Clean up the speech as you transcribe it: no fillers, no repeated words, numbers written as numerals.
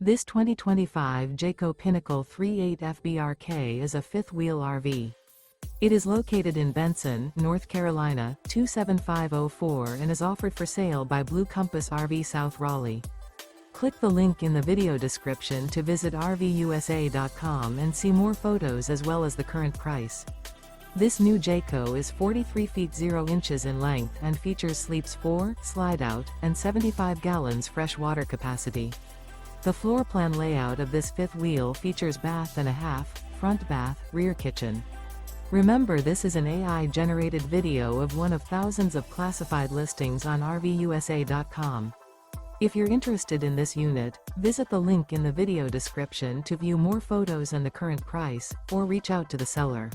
This 2025 Jayco Pinnacle 38 FBRK is a fifth-wheel RV. It is located in Benson, North Carolina, 27504 and is offered for sale by Blue Compass RV South Raleigh. Click the link in the video description to visit RVUSA.com and see more photos as well as the current price. This new Jayco is 43 feet 0 inches in length and features sleeps 4, Slideout, and 75 gallons fresh water capacity. The floor plan layout of this fifth wheel features bath and a half, front bath, rear kitchen. Remember, this is an AI-generated video of one of thousands of classified listings on RVUSA.com. If you're interested in this unit, visit the link in the video description to view more photos and the current price, or reach out to the seller.